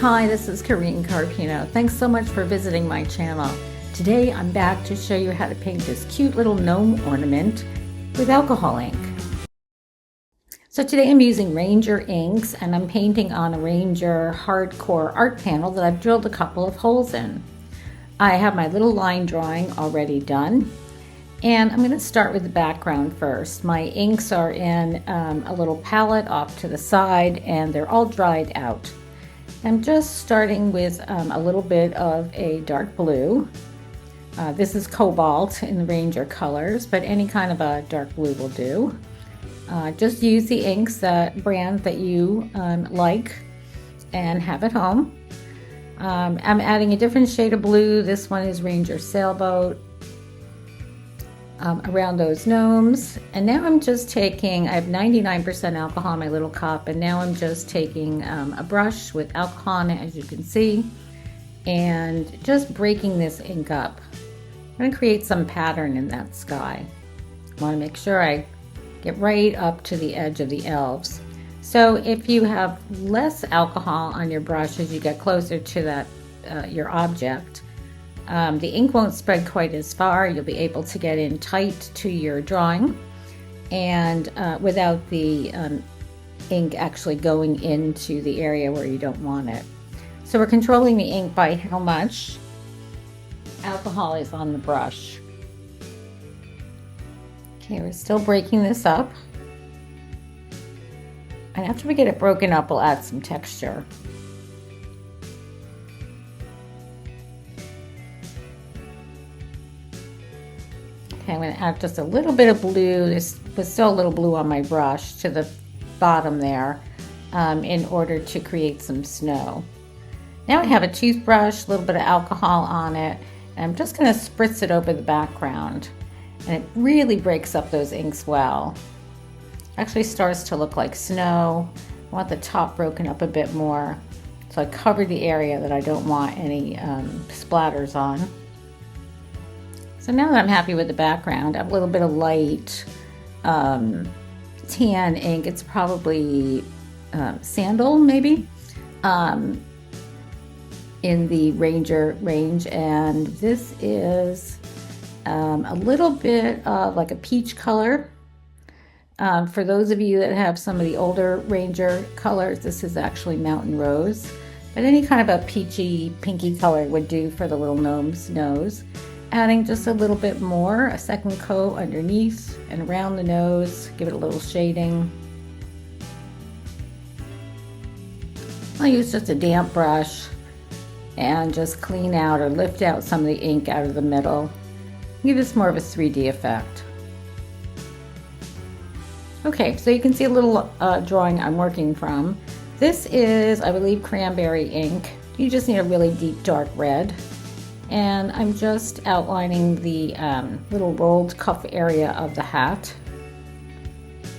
Hi, this is Karine Carpino. Thanks so much for visiting my channel. Today I'm back to show you how to paint this cute little gnome ornament with alcohol ink. So today I'm using Ranger inks and I'm painting on a Ranger hardcore art panel that I've drilled a couple of holes in. I have my little line drawing already done. And I'm going to start with the background first. My inks are in a little palette off to the side and they're all dried out. I'm just starting with a little bit of a dark blue. This is cobalt in the Ranger colors, but any kind of a dark blue will do. Just use the inks, that brand that you like and have at home. I'm adding a different shade of blue. This one is Ranger Sailboat. Around those gnomes, and now I'm just taking, I have 99% alcohol in my little cup, and now I'm just taking a brush with alcohol in it, as you can see, and just breaking this ink up. I'm going to create some pattern in that sky. I want to make sure I get right up to the edge of the elves. So if you have less alcohol on your brush as you get closer to that your object, the ink won't spread quite as far. You'll be able to get in tight to your drawing and without the ink actually going into the area where you don't want it. So we're controlling the ink by how much alcohol is on the brush. Okay, we're still breaking this up. And after we get it broken up, we'll add some texture. Okay, I'm going to add just a little bit of blue. This was still a little blue on my brush to the bottom there in order to create some snow. Now I have a toothbrush, a little bit of alcohol on it, and I'm just going to spritz it over the background. And it really breaks up those inks well. Actually starts to look like snow. I want the top broken up a bit more. So I cover the area that I don't want any splatters on. So now that I'm happy with the background, I have a little bit of light tan ink. It's probably sandal, maybe, in the Ranger range. And this is a little bit of like a peach color. For those of you that have some of the older Ranger colors, this is actually Mountain Rose. But any kind of a peachy, pinky color would do for the little gnome's nose. Adding just a little bit more, a second coat underneath and around the nose, give it a little shading. I'll use just a damp brush and just clean out or lift out some of the ink out of the middle. Give this more of a 3D effect. Okay, so you can see a little drawing I'm working from. This is, I believe, cranberry ink. You just need a really deep dark red. And I'm just outlining the little rolled cuff area of the hat.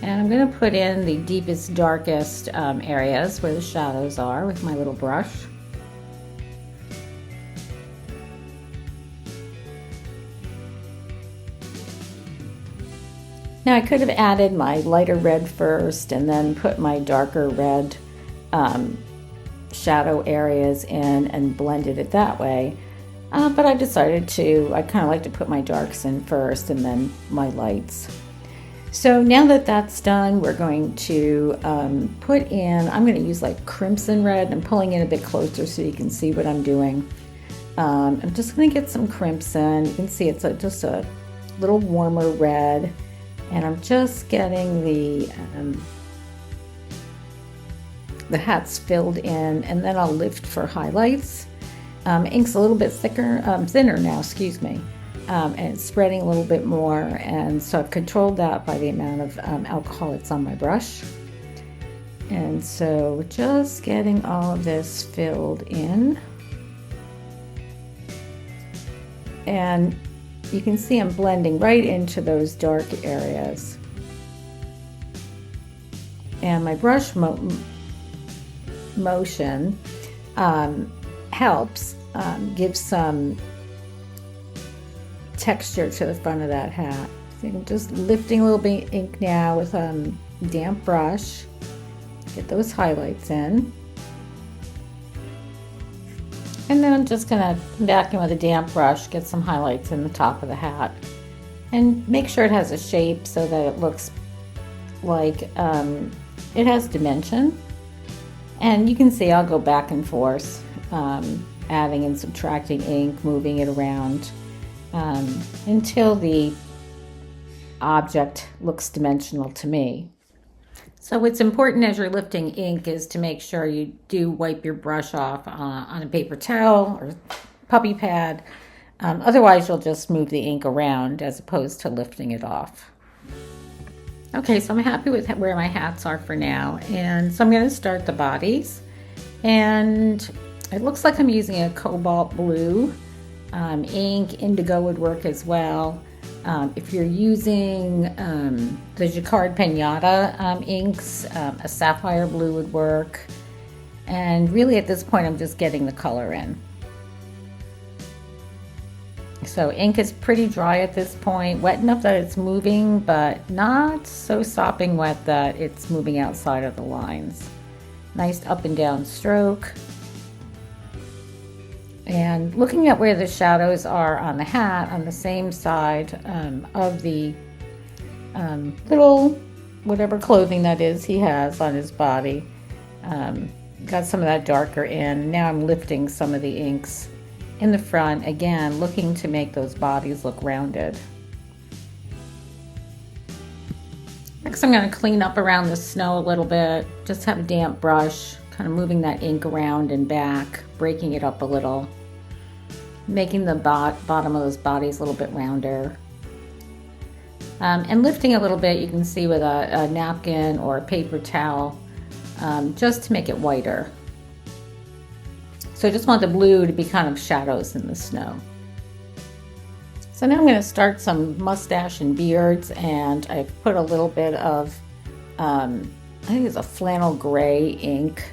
And I'm going to put in the deepest, darkest areas where the shadows are with my little brush. Now I could have added my lighter red first and then put my darker red shadow areas in and blended it that way. But I decided I kind of like to put my darks in first and then my lights. So now that that's done, we're going to put in, I'm going to use like crimson red. I'm pulling in a bit closer so you can see what I'm doing. I'm just going to get some crimson. You can see it's just a little warmer red. And I'm just getting the hats filled in, and then I'll lift for highlights. Ink's a little bit thinner now, excuse me, and it's spreading a little bit more, and so I've controlled that by the amount of alcohol that's on my brush. And so just getting all of this filled in. And you can see I'm blending right into those dark areas. And my brush motion helps give some texture to the front of that hat. So I'm just lifting a little bit of ink now with a damp brush. Get those highlights in. And then I'm just gonna come back in with a damp brush, get some highlights in the top of the hat, and make sure it has a shape so that it looks like it has dimension. And you can see I'll go back and forth, adding and subtracting ink, moving it around until the object looks dimensional to me. So what's important as you're lifting ink is to make sure you do wipe your brush off on a paper towel or puppy pad. Otherwise you'll just move the ink around as opposed to lifting it off. Okay, so I'm happy with where my hats are for now, and so I'm going to start the bodies, and it looks like I'm using a cobalt blue ink. Indigo would work as well. If you're using the Jacquard Pinata inks, a sapphire blue would work. And really at this point I'm just getting the color in. So ink is pretty dry at this point, wet enough that it's moving, but not so sopping wet that it's moving outside of the lines. Nice up and down stroke. And looking at where the shadows are on the hat, on the same side of the little, whatever clothing that is he has on his body. Got some of that darker in. Now I'm lifting some of the inks in the front, again, looking to make those bodies look rounded. Next, I'm going to clean up around the snow a little bit. Just have a damp brush, kind of moving that ink around and back, breaking it up a little, making the bottom of those bodies a little bit rounder. And lifting a little bit, you can see with a napkin or a paper towel, just to make it whiter. So I just want the blue to be kind of shadows in the snow. So now I'm going to start some mustache and beards, and I've put a little bit of, I think it's a flannel gray ink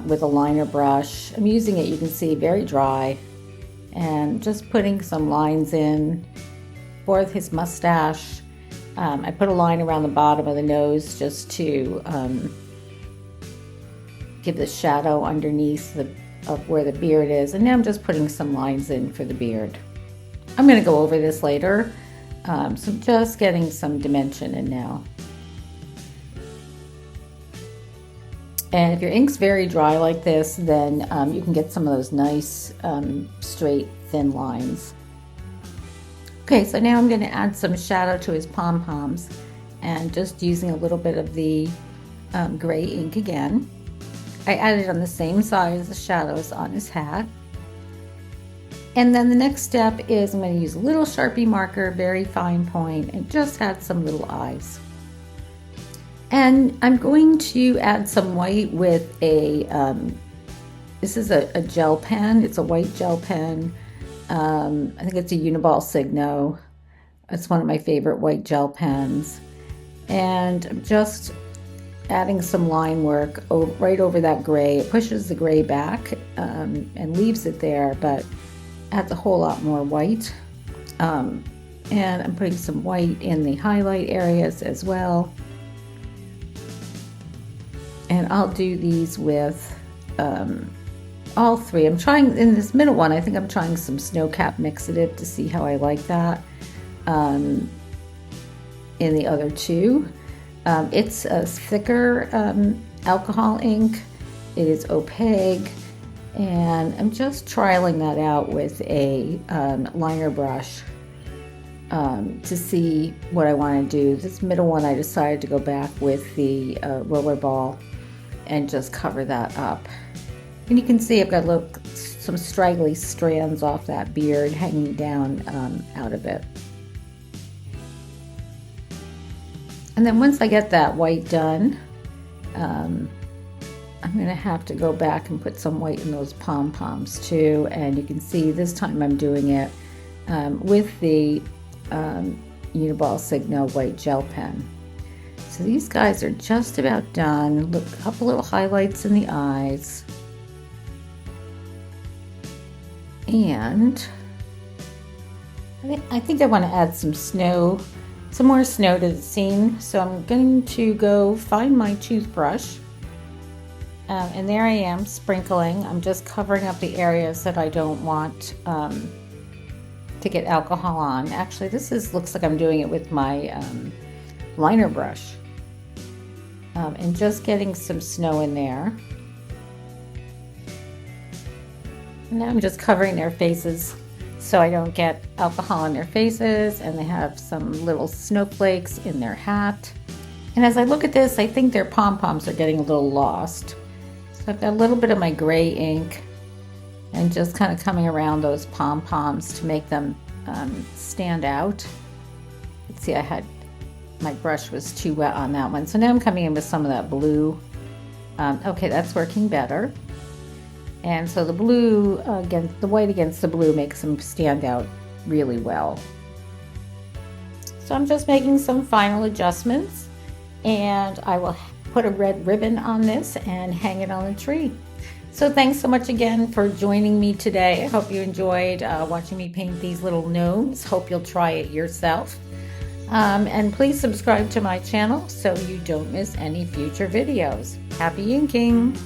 with a liner brush. I'm using it, you can see, very dry, and just putting some lines in for his mustache. I put a line around the bottom of the nose just to give the shadow underneath of where the beard is, and now I'm just putting some lines in for the beard. I'm going to go over this later, so just getting some dimension in now. And if your ink's very dry like this, then you can get some of those nice straight thin lines. Okay, so now I'm going to add some shadow to his pom-poms, and just using a little bit of the gray ink again. I added on the same side as the shadows on his hat. And then the next step is I'm going to use a little Sharpie marker, very fine point, and just add some little eyes. And I'm going to add some white with a, this is a gel pen. It's a white gel pen. I think it's a Uniball Signo. It's one of my favorite white gel pens. And I'm just adding some line work right over that gray. It pushes the gray back and leaves it there, but adds a whole lot more white. And I'm putting some white in the highlight areas as well. And I'll do these with all three. I'm trying, in this middle one, I think I'm trying some Snowcap Mixative to see how I like that. In the other two. It's a thicker alcohol ink. It is opaque, and I'm just trialing that out with a liner brush to see what I want to do. This middle one, I decided to go back with the roller ball and just cover that up. And you can see I've got some straggly strands off that beard hanging down out of it. And then once I get that white done, I'm going to have to go back and put some white in those pom-poms too. And you can see this time I'm doing it with the Uniball Signo white gel pen. So these guys are just about done. Look, a couple little highlights in the eyes. And I think I want to add some more snow to the scene. So I'm going to go find my toothbrush And there I am sprinkling. I'm just covering up the areas that I don't want to get alcohol on. Actually, looks like I'm doing it with my liner brush. And just getting some snow in there. And now I'm just covering their faces so I don't get alcohol on their faces, and they have some little snowflakes in their hat. And as I look at this, I think their pom-poms are getting a little lost. So I've got a little bit of my gray ink and just kind of coming around those pom-poms to make them stand out. Let's see, my brush was too wet on that one. So now I'm coming in with some of that blue. Okay, that's working better. And so the blue against the white against the blue makes them stand out really well. So I'm just making some final adjustments, and I will put a red ribbon on this and hang it on the tree. So thanks so much again for joining me today. I hope you enjoyed watching me paint these little gnomes. Hope you'll try it yourself. And please subscribe to my channel so you don't miss any future videos. Happy inking!